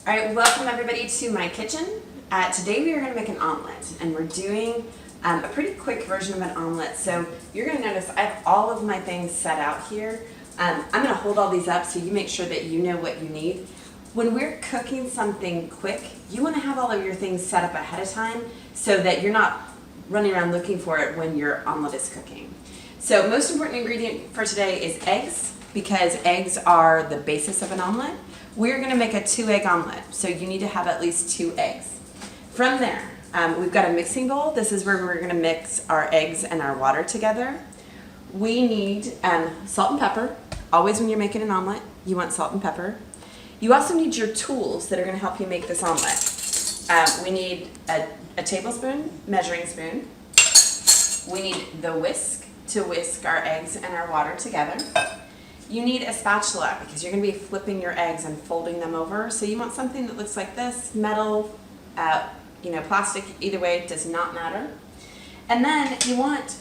All right, welcome everybody to my kitchen. Today we are going to make an omelette, and we're doing a pretty quick version of an omelette. So you're going to notice I have all of my things set out here. I'm going to hold all these up so you make sure that you know what you need. When we're cooking something quick, you want to have all of your things set up ahead of time so that you're not running around looking for it when your omelette is cooking. So most important ingredient for today is eggs, because eggs are the basis of an omelette. We're going to make a 2-egg omelet, so you need to have at least 2 eggs. From there, we've got a mixing bowl. This is where we're going to mix our eggs and our water together. We need salt and pepper. Always when you're making an omelet, you want salt and pepper. You also need your tools that are going to help you make this omelet. We need a tablespoon, measuring spoon. We need the whisk to whisk our eggs and our water together. You need a spatula because you're going to be flipping your eggs and folding them over. So you want something that looks like this, metal, plastic, either way, it does not matter. And then you want,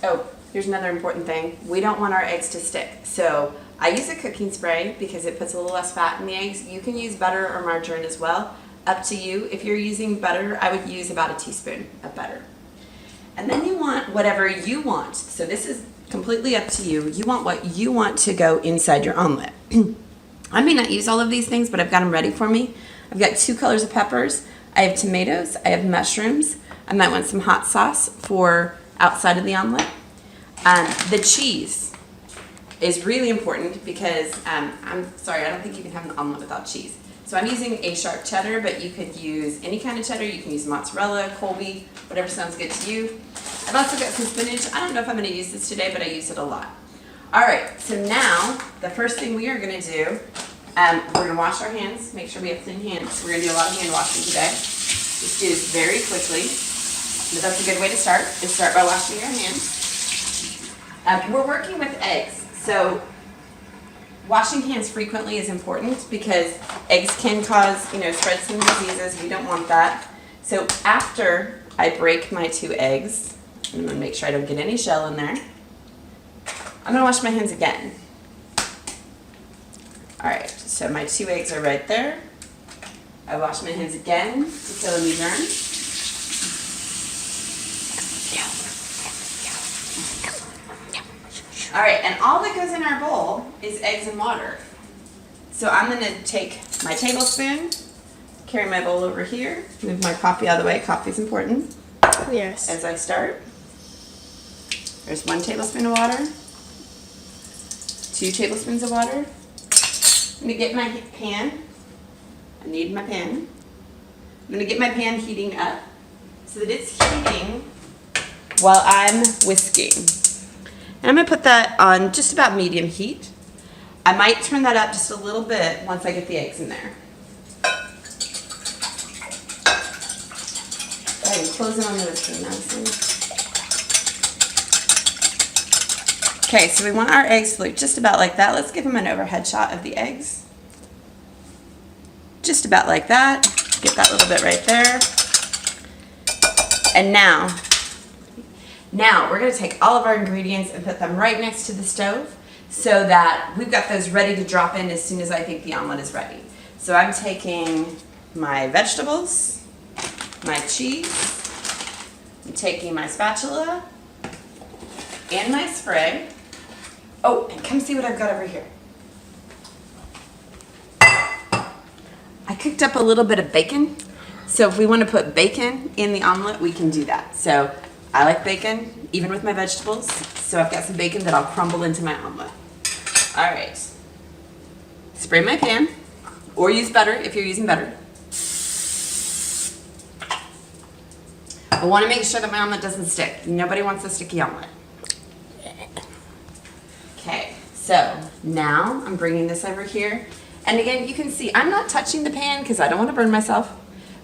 here's another important thing. We don't want our eggs to stick. So I use a cooking spray because it puts a little less fat in the eggs. You can use butter or margarine as well. Up to you. If you're using butter, I would use about a teaspoon of butter. And then you want whatever you want. So this is completely up to you. You want what you want to go inside your omelet. I may not use all of these things, but I've got them ready for me. I've got 2 colors of peppers. I have tomatoes. I have mushrooms. I might want some hot sauce for outside of the omelet. The cheese is really important because, I'm sorry, I don't think you can have an omelet without cheese. So I'm using a sharp cheddar, but you could use any kind of cheddar. You can use mozzarella, Colby, whatever sounds good to you. I've also got some spinach. I don't know if I'm going to use this today, but I use it a lot. All right, so now the first thing we are going to do, we're going to wash our hands, make sure we have clean hands. We're going to do a lot of hand washing today. Just do this very quickly, but that's a good way to start, is start by washing your hands. We're working with eggs, so washing hands frequently is important because eggs can cause, spread some diseases. We don't want that. So after I break my 2 eggs, I'm going to make sure I don't get any shell in there. I'm going to wash my hands again. All right, so my 2 eggs are right there. I wash my hands again to kill any germs. All right, and all that goes in our bowl is eggs and water. So I'm going to take my tablespoon, carry my bowl over here, move my coffee out of the way. Coffee's important. Yes. As I start, there's 1 tablespoon of water, 2 tablespoons of water. I'm going to get my pan. I need my pan. I'm going to get my pan heating up so that it's heating while I'm whisking. And I'm going to put that on just about medium heat. I might turn that up just a little bit once I get the eggs in there. Go ahead and close it on the whisker nicely. Okay, so we want our eggs to look just about like that. Let's give them an overhead shot of the eggs. Just about like that. Get that little bit right there. And now we're going to take all of our ingredients and put them right next to the stove so that we've got those ready to drop in as soon as I think the omelet is ready. So I'm taking my vegetables, my cheese, I'm taking my spatula and my spray. Oh, and come see what I've got over here. I cooked up a little bit of bacon. So if we want to put bacon in the omelet, we can do that. So I like bacon, even with my vegetables. So I've got some bacon that I'll crumble into my omelet. All right. Spray my pan, or use butter if you're using butter. I want to make sure that my omelet doesn't stick. Nobody wants a sticky omelet. Okay, so now I'm bringing this over here. And again, you can see I'm not touching the pan because I don't want to burn myself.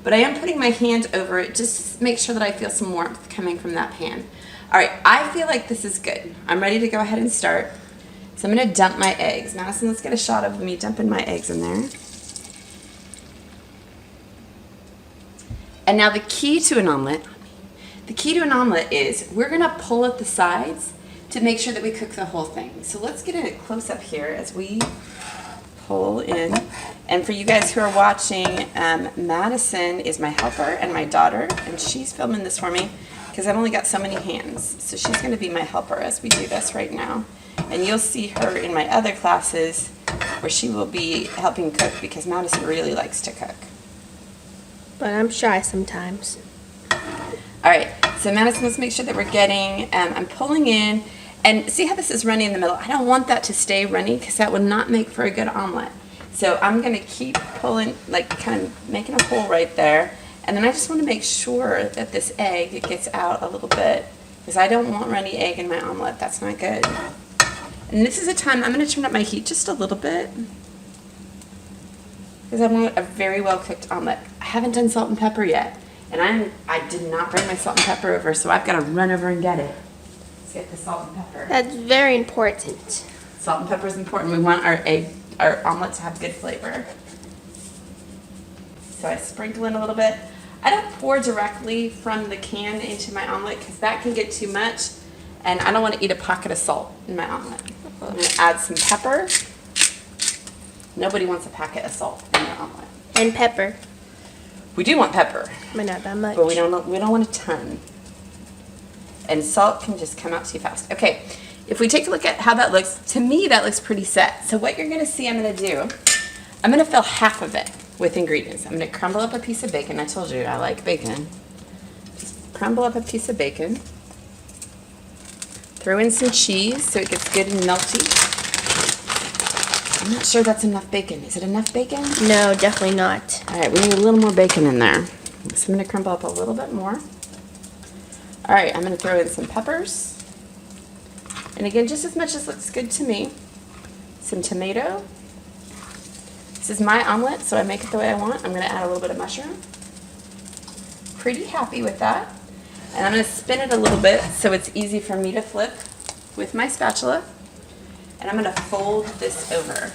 But I am putting my hand over it just to make sure that I feel some warmth coming from that pan. All right, I feel like this is good. I'm ready to go ahead and start. So I'm going to dump my eggs. Madison, let's get a shot of me dumping my eggs in there. And now the key to an omelet is we're going to pull at the sides to make sure that we cook the whole thing. So let's get a close up here as we pull in. And for you guys who are watching, Madison is my helper and my daughter, and she's filming this for me because I've only got so many hands. So she's going to be my helper as we do this right now. And you'll see her in my other classes where she will be helping cook because Madison really likes to cook. But I'm shy sometimes. All right, so Madison, let's make sure that we're getting, I'm pulling in, and see how this is runny in the middle? I don't want that to stay runny because that would not make for a good omelet. So I'm going to keep pulling, like kind of making a hole right there. And then I just want to make sure that this egg gets out a little bit because I don't want runny egg in my omelet. That's not good. And this is a time I'm going to turn up my heat just a little bit because I want a very well cooked omelet. I haven't done salt and pepper yet. And I did not bring my salt and pepper over, so I've got to run over and get it. Let's get the salt and pepper. That's very important. Salt and pepper is important. We want our omelet to have good flavor. So I sprinkle in a little bit. I don't pour directly from the can into my omelet because that can get too much, and I don't want to eat a pocket of salt in my omelet. I'm going to add some pepper. Nobody wants a packet of salt in their omelet. And pepper. We do want pepper. But not that much. But we don't want a ton. And salt can just come out too fast. Okay, if we take a look at how that looks, to me that looks pretty set. So what you're gonna see I'm gonna do, I'm gonna fill half of it with ingredients. I'm gonna crumble up a piece of bacon. I told you I like bacon. Just crumble up a piece of bacon. Throw in some cheese so it gets good and melty. I'm not sure that's enough bacon. Is it enough bacon? No, definitely not. All right, we need a little more bacon in there. So I'm going to crumble up a little bit more. All right, I'm going to throw in some peppers. And again, just as much as looks good to me. Some tomato. This is my omelet, so I make it the way I want. I'm going to add a little bit of mushroom. Pretty happy with that. And I'm going to spin it a little bit so it's easy for me to flip with my spatula. And I'm going to fold this over.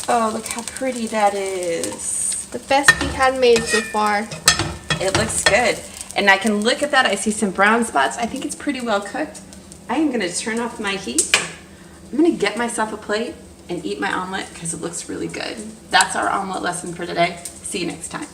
Oh, look how pretty that is. The best we had made so far. It looks good. And I can look at that. I see some brown spots. I think it's pretty well cooked. I am going to turn off my heat. I'm going to get myself a plate and eat my omelet because it looks really good. That's our omelet lesson for today. See you next time.